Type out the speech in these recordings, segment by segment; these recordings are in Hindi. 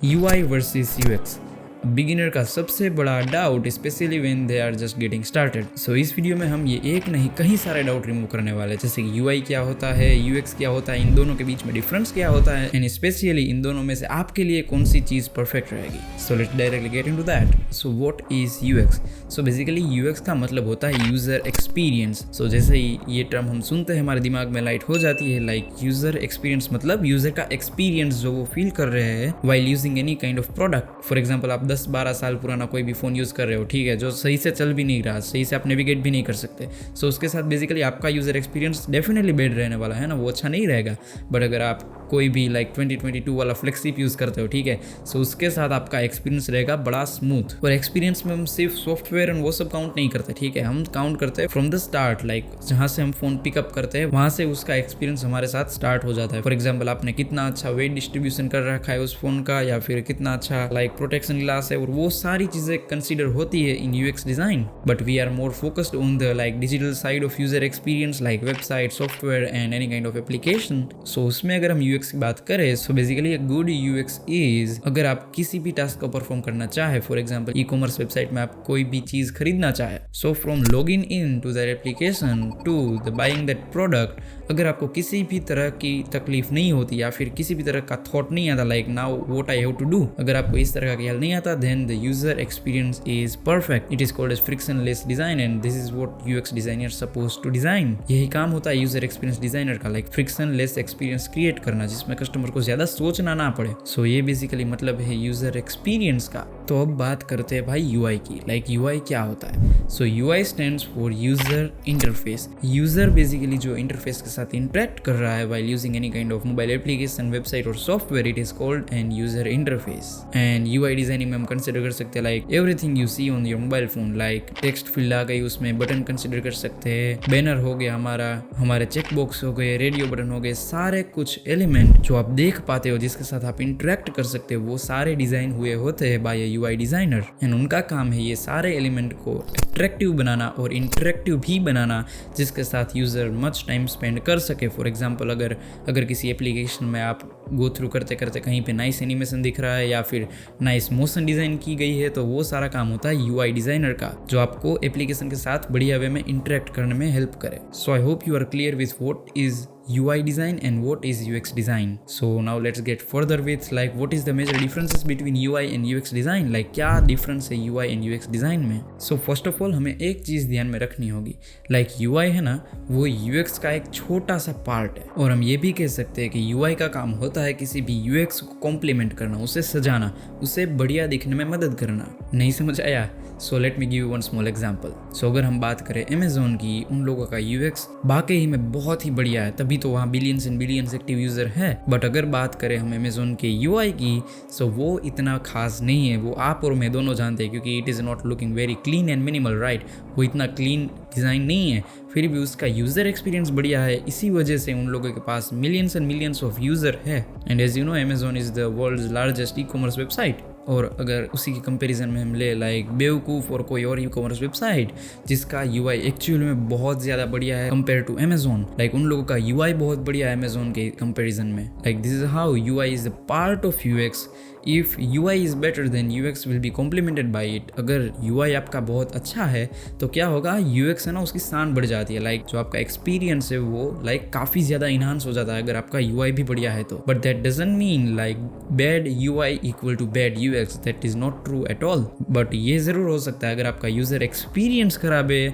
UI वर्सेस UX, बिगिनर का सबसे बड़ा doubt, especially when they are just getting started. So इस वीडियो में हम ये एक नहीं कई सारे डाउट रिमूव करने वाले हैं, जैसे कि UI क्या होता है, UX क्या होता है, इन दोनों के बीच में डिफरेंस क्या होता है, एंड स्पेशली इन दोनों में से आपके लिए कौन सी चीज़ परफेक्ट रहेगी। So let's directly get into that. So what is UX? So basically UX का मतलब होता है यूजर एक्सपीरियंस। सो जैसे ही ये टर्म हम सुनते हैं हमारे दिमाग में लाइट हो जाती है, लाइक यूजर एक्सपीरियंस मतलब यूजर का एक्सपीरियंस जो वो फील कर रहे हैं while using any kind of product. For example आप 10-12 साल पुराना कोई भी फ़ोन यूज़ कर रहे हो, ठीक है, जो सही से चल भी नहीं रहा, सही से आप नेविगेट भी नहीं कर सकते। सो उसके साथ बेसिकली आपका यूज़र एक्सपीरियंस डेफिनेटली बेड रहने वाला है ना, वो अच्छा नहीं रहेगा। बट अगर आप कोई भी लाइक 2022 वाला फ्लेक्सिप यूज़ करते हो, ठीक है, सो उसके साथ आपका एक्सपीरियंस रहेगा बड़ा स्मूथ। और एक्सपीरियंस में हम सिर्फ सॉफ्टवेयर एंड वो सब काउंट नहीं करते, ठीक है, हम काउंट करते हैं फ्रॉम द स्टार्ट, लाइक जहाँ से हम फ़ोन पिकअप करते हैं वहाँ से उसका एक्सपीरियंस हमारे साथ स्टार्ट हो जाता है। फॉर एग्जाम्पल आपने कितना अच्छा वेट डिस्ट्रीब्यूशन कर रखा है उस फोन का, या फिर कितना अच्छा लाइक प्रोटेक्शन ग्लास है, और वो सारी चीज़ें कंसिडर होती है इन UX design. But we are more focused on the like digital side of user experience, like website, software and any kind of application. So उसमें अगर हम UX की बात करें, so basically a good UX is, अगर आप किसी भी टास्क को परफॉर्म करना चाहे, फॉर एग्जाम्पल ई-कॉमर्स वेबसाइट में आप कोई भी चीज़ खरीदना चाहे, so from login in to that application to the buying that product, अगर आपको किसी भी तरह की तकलीफ नहीं होती या फिर किसी भी तरह का थॉट नहीं आता like now what I have to do, अगर आपको इस तरह का ख्याल नहीं आता, then the user experience is perfect. It is called as frictionless design and this is what UX designer suppose to design. यही काम होता है यूजर एक्सपीरियंस डिजाइनर का, लाइक फ्रिक्शनलेस एक्सपीरियंस क्रिएट करना जिसमें कस्टमर को ज्यादा सोचना ना पड़े। सो ये बेसिकली मतलब है यूजर एक्सपीरियंस का। तो अब बात करते हैं भाई UI की, लाइक UI क्या होता है। सो UI stands for user interface. User basically जो इंटरफेस के साथ इंटरेक्ट कर रहा है while using any kind of mobile application, website और software, it is called an user interface. And UI designing में हम कंसिडर कर सकते हैं like everything you see on your mobile phone, like text field आ गई, उसमें बटन कंसिडर कर सकते हैं, बैनर हो गया हमारे चेक बॉक्स हो गए, रेडियो बटन हो गए, सारे कुछ एलिमेंट जो आप देख पाते हो जिसके साथ आप इंटरेक्ट कर सकते हो, वो सारे डिजाइन हुए होते हैं बाय UI डिजाइनर। एंड उनका काम है ये सारे एलिमेंट को अट्रैक्टिव बनाना और इंटरेक्टिव भी बनाना, जिसके साथ यूजर मच टाइम स्पेंड कर सके। फॉर एग्जाम्पल अगर किसी एप्लीकेशन में आप गो थ्रू करते करते कहीं पे नाइस एनिमेशन दिख रहा है या फिर नाइस मोशन डिज़ाइन की गई है, तो वो सारा काम होता है UI डिज़ाइनर का, जो आपको एप्लीकेशन के साथ बढ़िया वे में इंटरेक्ट करने में हेल्प करे। So I hope you are clear with what is UI design and what is UX design. So now let's get further with like what is the major differences between UI and UX design, like क्या difference है UI and UX design में। So first of all हमें एक चीज़ ध्यान में रखनी होगी, like UI है ना, वो UX का एक छोटा सा पार्ट है, और हम ये भी कह सकते हैं कि UI का काम होता है किसी भी UX को कॉम्प्लीमेंट करना, उसे सजाना, उसे बढ़िया दिखने में मदद करना। नहीं समझ आया? So let me give you one small example. So अगर हम बात करें अमेजोन की, उन लोगों का UX वाकई ही में बहुत ही बढ़िया है, तभी तो वहाँ billions and billions active user है। बट अगर बात करें हम अमेजोन के UI की, सो वो इतना खास नहीं है, वो आप और मैं दोनों जानते हैं, क्योंकि it is not looking very clean and minimal, right. वो इतना क्लीन डिज़ाइन नहीं है, फिर भी उसका यूज़र एक्सपीरियंस बढ़िया है, इसी वजह से उन लोगों के पास millions and millions of user है। And as you know Amazon is the world's largest e-commerce website. और अगर उसी के कंपैरिजन में हम ले लाइक बेवकूफ़ और कोई और ई-कॉमर्स वेबसाइट जिसका UI एक्चुअल में बहुत ज़्यादा बढ़िया है कंपेयर टू अमेजोन, लाइक उन लोगों का UI बहुत बढ़िया है अमेजोन के कंपैरिजन में। Like this is how UI is a part of UX। If UI is better than UX will be complimented by it. अगर UI आपका बहुत अच्छा है तो क्या होगा, UX है ना, उसकी शान बढ़ जाती है, लाइक जो आपका एक्सपीरियंस है वो लाइक काफ़ी ज़्यादा इन्हांस हो जाता है अगर आपका UI भी बढ़िया है तो। But that doesn't mean like bad UI equal to bad UX, that is not true at all. But ये ज़रूर हो सकता है अगर आपका यूज़र एक्सपीरियंस खराब है,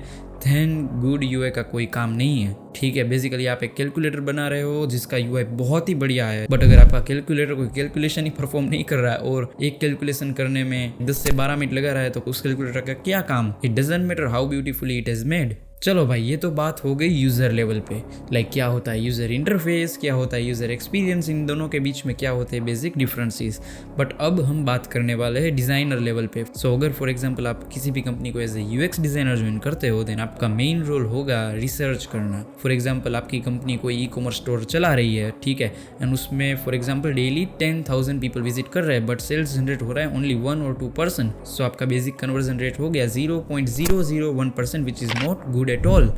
देन गुड UI का कोई काम नहीं है, ठीक है। बेसिकली आप एक कैलकुलेटर बना रहे हो जिसका UI बहुत ही बढ़िया है, बट अगर आपका कैलकुलेटर कोई कैलकुलेशन ही परफॉर्म नहीं कर रहा है और एक कैलकुलेशन करने में 10 से 12 मिनट लगा रहा है, तो उस कैलकुलेटर का क्या काम? It doesn't matter how beautifully it is made. चलो भाई, ये तो बात हो गई यूज़र लेवल पे, लाइक क्या होता है यूज़र इंटरफेस, क्या होता है यूज़र एक्सपीरियंस, इन दोनों के बीच में क्या होते हैं बेसिक डिफरेंसेस। बट अब हम बात करने वाले हैं डिज़ाइनर लेवल पे। सो अगर फॉर एग्जांपल आप किसी भी कंपनी को as a UX designer join करते हो, देन आपका मेन रोल होगा रिसर्च करना। फॉर एग्जाम्पल आपकी कंपनी कोई ई-कॉमर्स स्टोर चला रही है, ठीक है, एंड उसमें for example daily 10,000 people visit कर रहे हैं, बट सेल्स जनरेट हो रहा है ओनली 1 or 2%। सो आपका बेसिक कन्वर्जन रेट हो गया 0.001%, which is not good at all.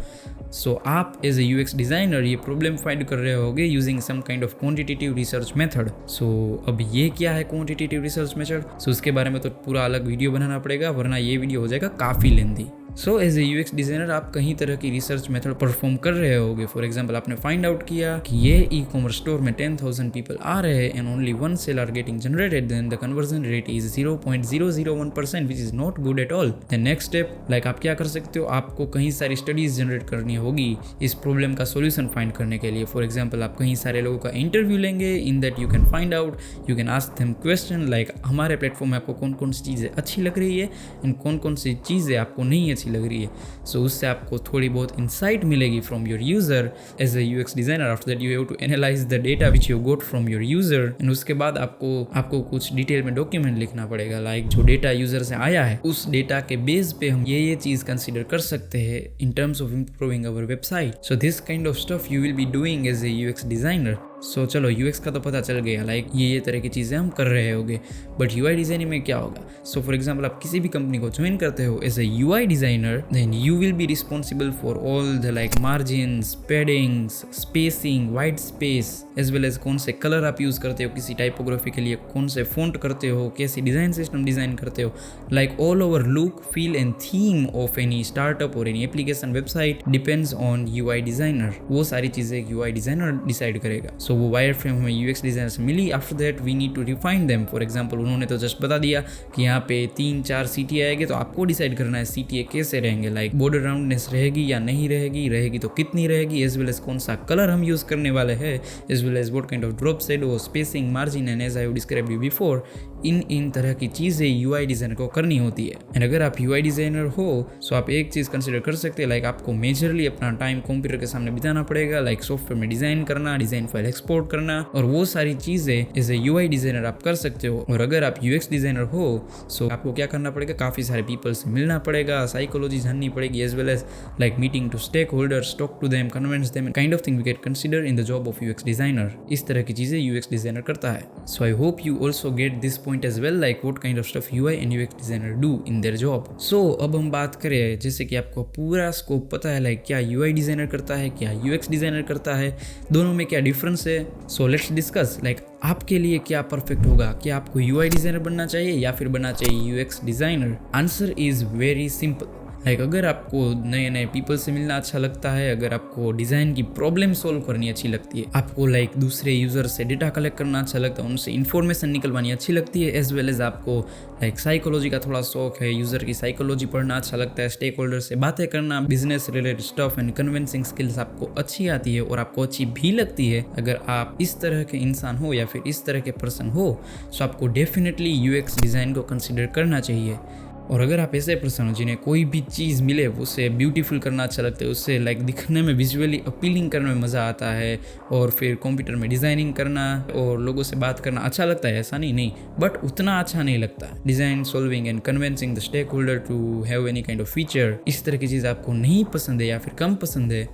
So आप एज ए UX डिज़ाइनर ये प्रॉब्लम फाइंड कर रहे होगे using some kind of quantitative research method. So अब ये क्या है क्वांटिटेटिव रिसर्च मेथड? सो उसके बारे में तो पूरा अलग वीडियो बनाना पड़ेगा, वरना ये वीडियो हो जाएगा काफ़ी lengthy. So as a UX designer आप कई तरह की रिसर्च मेथड परफॉर्म कर रहे होगे। फॉर एग्जाम्पल आपने फाइंड आउट किया कि ये ई-कॉमर्स स्टोर में 10,000 पीपल आ रहे हैं and only 1 sale are getting generated, then the conversion rate is 0.001% which is not good at all. Then next step like आप क्या कर सकते हो, आपको कई सारी स्टडीज जनरेट करनी होगी इस प्रॉब्लम का सोल्यूशन फाइंड करने के लिए। फॉर एग्जाम्पल आप कई सारे लोगों का इंटरव्यू लेंगे, in that you can find out, you can ask them question like हमारे प्लेटफॉर्म में आपको कौन कौन सी चीज़ें अच्छी लग रही है एंड कौन कौन सी चीज़ें आपको नहीं अच्छी लग रही है। सो उससे आपको थोड़ी बहुत इंसाइट मिलेगी from your user as a UX designer. After that you have to analyse the data which you got from your user and उसके बाद आपको कुछ डिटेल में डॉक्यूमेंट लिखना पड़ेगा लाइक जो डेटा यूजर से आया है उस डेटा के बेस पे हम ये चीज़ कंसिडर कर सकते हैं in terms of improving our website. So this kind of stuff you will be doing as a UX designer. So चलो UX का तो पता चल गया लाइक ये तरह की चीज़ें हम कर रहे होंगे, बट UI डिज़ाइनिंग में क्या होगा? सो फॉर एग्जाम्पल आप किसी भी कंपनी को ज्वाइन करते हो as a UI designer, then you will be responsible for all the like margins, paddings, spacing, white space as well as कौन से कलर आप यूज़ करते हो किसी टाइपोग्राफी के लिए, कौन से फॉन्ट करते हो, कैसी डिज़ाइन सिस्टम डिज़ाइन करते हो, like all over look, feel and theme of any startup और any application website depends on UI designer. वो सारी चीज़ें UI डिज़ाइनर डिसाइड करेगा। सो वो वायर फ्रेम हमें UX डिज़ाइनर से मिली। After that we need to refine them. For example उन्होंने तो जस्ट बता दिया कि यहाँ पे 3-4 CTA आएंगे, तो आपको डिसाइड करना है CTA कैसे रहेंगे, लाइक बॉर्डर राउंडनेस रहेगी या नहीं रहेगी, रहेगी तो कितनी रहेगी, एज वेल एज कौन सा कलर हम यूज़ करने वाले हैं, as well as what kind of drop shadow, spacing, margin and as I describe you before. इन तरह की चीज़ें UI डिज़ाइनर को करनी होती है। एंड अगर आप UI डिज़ाइनर हो सो आप एक चीज़ कंसिडर कर सकते हैं लाइक आपको मेजरली अपना टाइम कंप्यूटर के सामने बिताना पड़ेगा, लाइक सॉफ्टवेयर में डिज़ाइन करना, डिज़ाइन फाइल एक्सपोर्ट करना, और वो सारी चीज़ें एज ए UI डिज़ाइनर आप कर सकते हो। और अगर आप UX डिज़ाइनर हो सो आपको क्या करना पड़ेगा, काफ़ी सारे पीपल से मिलना पड़ेगा, साइकोलॉजी जाननी पड़ेगी, as well as like meeting to stakeholders, talk to them, convince them, kind of thing we can consider in the job of UX designer. इस तरह की चीज़ें UX डिज़ाइनर करता है। So I hope you also get this point as well, like what kind of stuff UI and UX designer do in their job. So अब हम बात करें जैसे कि आपको पूरा स्कोप पता है लाइक क्या UI डिज़ाइनर करता है, क्या UX डिज़ाइनर करता है, दोनों में क्या डिफरेंस है। सो लेट्स डिस्कस लाइक आपके लिए क्या परफेक्ट होगा, क्या आपको UI डिज़ाइनर बनना चाहिए या फिर बनना चाहिए UX designer? Answer is very simple. Like अगर आपको नए नए पीपल से मिलना अच्छा लगता है, अगर आपको डिज़ाइन की प्रॉब्लम सॉल्व करनी अच्छी लगती है, आपको लाइक दूसरे यूज़र से डेटा कलेक्ट करना अच्छा लगता है, उनसे इन्फॉर्मेशन निकलवानी अच्छी लगती है, एज वेल एज आपको लाइक साइकोलॉजी का थोड़ा शौक है, यूज़र की साइकोलॉजी पढ़ना अच्छा लगता है, स्टेक होल्डर से बातें करना, business related stuff and convincing skills आपको अच्छी आती है और आपको अच्छी भी लगती है, अगर आप इस तरह के इंसान हो या फिर इस तरह के पर्सन हो तो आपको डेफिनेटली UX डिज़ाइन को कंसिडर करना चाहिए। और अगर आप ऐसे पर्सन हो जिन्हें कोई भी चीज़ मिले उसे ब्यूटीफुल करना अच्छा लगता है, उससे लाइक दिखने में विजुअली अपीलिंग करने में मज़ा आता है, और फिर कंप्यूटर में डिज़ाइनिंग करना और लोगों से बात करना अच्छा लगता है, ऐसा नहीं बट उतना अच्छा नहीं लगता design solving and convincing the stakeholder to have any kind of feature, इस तरह की चीज़ आपको नहीं पसंद है या फिर कम पसंद है,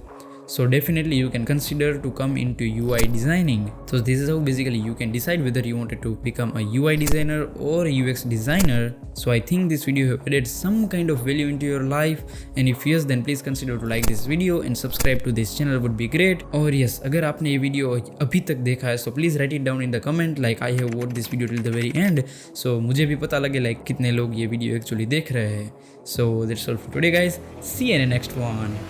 so definitely you can consider to come into UI designing. So this is how basically you can decide whether you wanted to become a UI designer or a UX designer. So I think this video have added some kind of value into your life, and if yes then please consider to like this video and subscribe to this channel would be great. और yes, अगर आपने ये वीडियो अभी तक देखा है so please write it down in the comment like I have watched this video till the very end, so मुझे भी पता लगे like कितने लोग ये वीडियो एक्चुअली देख रहे हैं। So that's all for today guys, see you in the next one.